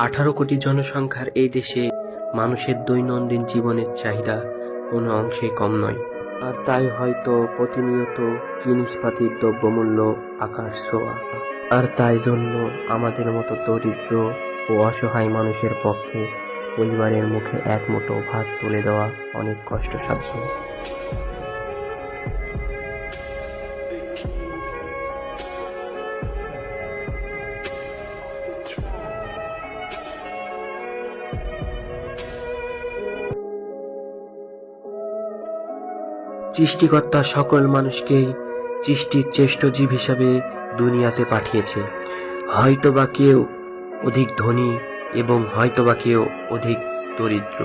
18 কোটি জনসংখ্যার এই দেশে মানুষের দৈনন্দিন জীবনের চাহিদা কোনো অংশে কম নয়। আর তাই হয়তো প্রতিনিয়ত জিনিসপাতির দ্রব্যমূল্য আকাশ ছোঁয়া। আর তাই জন্য আমাদের মতো দরিদ্র ও অসহায় মানুষের পক্ষে পরিবারের মুখে এক মুঠো ভাত তুলে দেওয়া অনেক কষ্টসাধ্য। সৃষ্টিকর্তা সকল মানুষকেই সৃষ্টির শ্রেষ্ঠ জীব হিসাবে দুনিয়াতে পাঠিয়েছে। হয়তোবা কেউ অধিক ধনী এবং হয়তোবা কেউ অধিক দরিদ্র।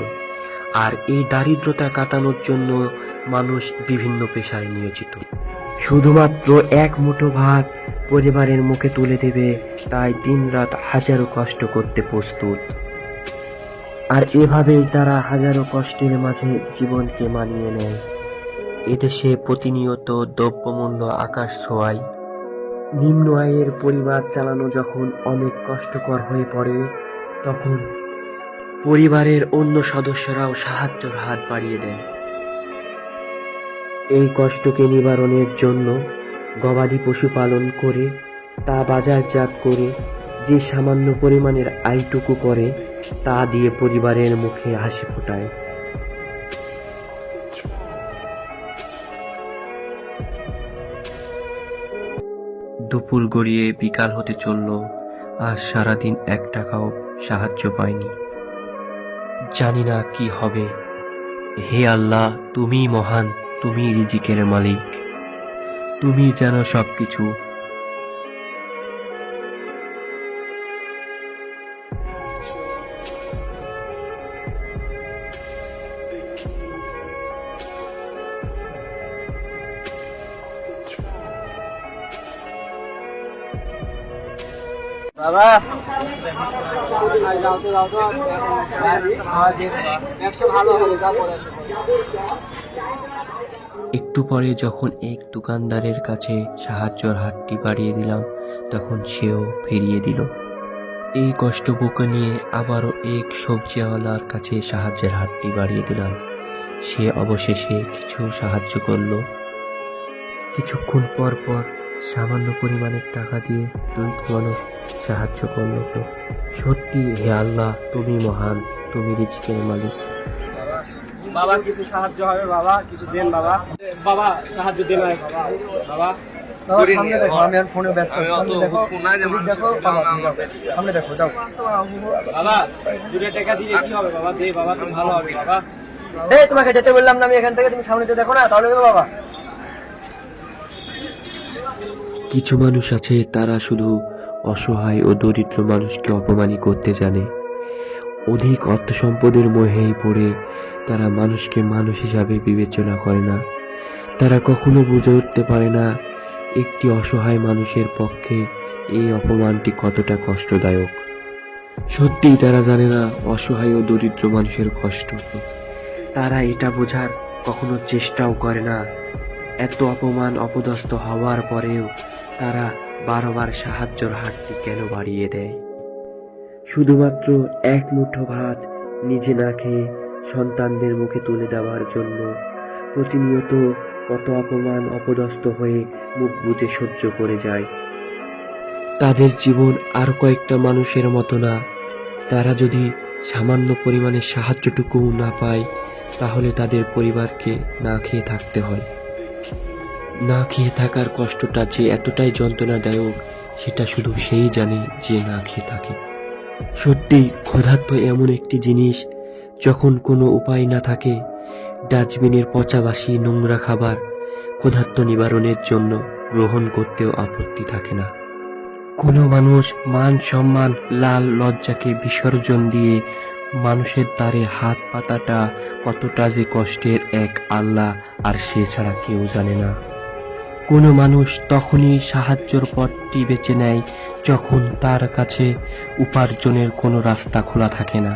আর এই দারিদ্রতা কাটানোর জন্য মানুষ বিভিন্ন পেশায় নিয়োজিত। শুধুমাত্র এক মুঠো ভাত পরিবারের মুখে তুলে দেবে, তাই দিনরাত হাজারো কষ্ট করতে প্রস্তুত। আর এভাবেই তারা হাজারো কষ্টের মাঝে জীবনকে মানিয়ে নেয়। এদেশে প্রতিনিয়ত দ্রব্যমূল্য আকাশ ছোঁয়ায়। নিম্ন আয়ের পরিবার চালানো যখন অনেক কষ্টকর হয়ে পড়ে, তখন পরিবারের অন্য সদস্যরাও সাহায্যের হাত বাড়িয়ে দেয়। এই কষ্টকে নিবারণের জন্য গবাদি পশু পালন করে তা বাজারজাত করে যে সামান্য পরিমাণের আয়টুকু করে, তা দিয়ে পরিবারের মুখে হাসি ফোটায়। দুপুর গড়িয়ে বিকাল হতে চলল, আর সারাদিন 1 টাকাও সাহায্য পাইনি। জানি না কি হবে। হে আল্লাহ, তুমি মহান, তুমি রিজিকের মালিক, তুমি জানো সবকিছু। বাবা একটু পরে যখন এক দোকানদারের কাছে সাহায্যের হাতটি বাড়িয়ে দিলাম, তখন সেও ফিরিয়ে দিল। এই কষ্ট বুকে নিয়ে আবারও এক সবজিওয়ালার কাছে সাহায্যের হাতটি বাড়িয়ে দিলাম। সে অবশেষে কিছু সাহায্য করলো। কিছুক্ষণ পর পর সামান্য পরিমাণের টাকা দিয়ে 2টি মানুষ সাহায্য করলো। সত্যি হে আল্লাহ, তুমি মহান, তুমি রিজিকের মালিক। বাবা কিছু সাহায্য হবে, বাবা কিছু দেন, বাবা বাবা সাহায্য দেন বাবা। সামনে দেখো, আমি আর ফোনে ব্যস্ত। সামনে দেখো, যাও বাবা। 2 টাকা দিয়ে কি হবে বাবা? দে বাবা, তুমি ভালো হবে বাবা। এই তোমাকে যেতে বললাম না আমি এখান থেকে, তুমি সামনে দেখো না, তাহলে দেবো বাবা। কিছু মানুষ আছে, তারা শুধু অসহায় ও দরিদ্র মানুষকে অপমানই করতে জানে। অধিক অর্থ সম্পদের মোহেই পড়ে তারা মানুষকে মানুষ হিসাবে বিবেচনা করে না। তারা কখনো বুঝে উঠতে পারে না একটি অসহায় মানুষের পক্ষে এই অপমানটি কতটা কষ্টদায়ক। সত্যিই তারা জানে না অসহায় ও দরিদ্র মানুষের কষ্ট। তারা এটা বোঝার কখনো চেষ্টাও করে না। এত অপমান অপদস্থ হওয়ার পরেও তারা বারবার সাহায্যের হাতটি কেন বাড়িয়ে দেয়? শুধুমাত্র এক মুঠো ভাত নিজে না খেয়ে সন্তানদের মুখে তুলে দেওয়ার জন্য প্রতিনিয়ত কত অপমান অপদস্থ হয়ে মুখ বুজে সহ্য করে যায়। তাদের জীবন আর কয়েকটা মানুষের মতো না। তারা যদি সামান্য পরিমাণে সাহায্যটুকুও না পায়, তাহলে তাদের পরিবারকে না খেয়ে থাকতে হয়। না খেয়ে থাকার কষ্টটা যে এতটাই যন্ত্রণাদায়ক, সেটা শুধু সেই জানে যে না খেয়ে থাকে। সত্যি ক্ষুধার্ত এমন একটি জিনিস, যখন কোনো উপায় না থাকে, ডাস্টবিনের পচাবাসি নোংরা খাবার ক্ষুধার্ত নিবারণের জন্য গ্রহণ করতেও আপত্তি থাকে না। কোনো মানুষ মান সম্মান লাল লজ্জাকে বিসর্জন দিয়ে মানুষের দ্বারে হাত পাতাটা কতটা যে কষ্টের, এক আল্লাহ আর সে ছাড়া কেউ জানে না। কোনো মানুষ তখনই সাহায্যের পথটি বেছে নেয় যখন তার কাছে উপার্জনের কোনো রাস্তা খোলা থাকে না।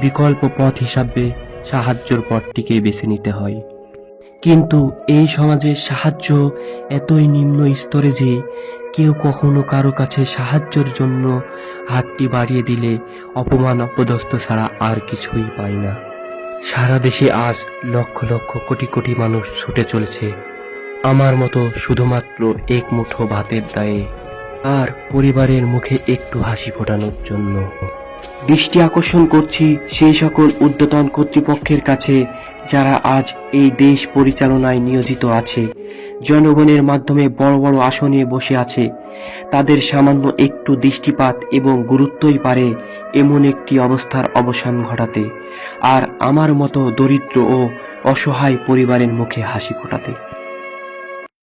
বিকল্প পথ হিসাবে সাহায্যের পথটিকে বেছে নিতে হয়। কিন্তু এই সমাজে সাহায্য এতই নিম্ন স্তরে যে কেউ কখনো কারো কাছে সাহায্যের জন্য হাতটি বাড়িয়ে দিলে অপমান অপদস্থ ছাড়া আর কিছুই পায় না। সারা দেশে আজ লক্ষ লক্ষ কোটি কোটি মানুষ ছুটে চলেছে আমার মতো শুধুমাত্র এক মুঠো ভাতের দায়ে আর পরিবারের মুখে একটু হাসি ফোটানোর জন্য। দৃষ্টি আকর্ষণ করছি সেই সকল ঊর্ধ্বতন কর্তৃপক্ষের কাছে যারা আজ এই দেশ পরিচালনায় নিয়োজিত আছে, জনগণের মাধ্যমে বড় বড় আসনে বসে আছে। তাদের সামান্য একটু দৃষ্টিপাত এবং গুরুত্বই পারে এমন একটি অবস্থার অবসান ঘটাতে, আর আমার মতো দরিদ্র ও অসহায় পরিবারের মুখে হাসি ফোটাতে।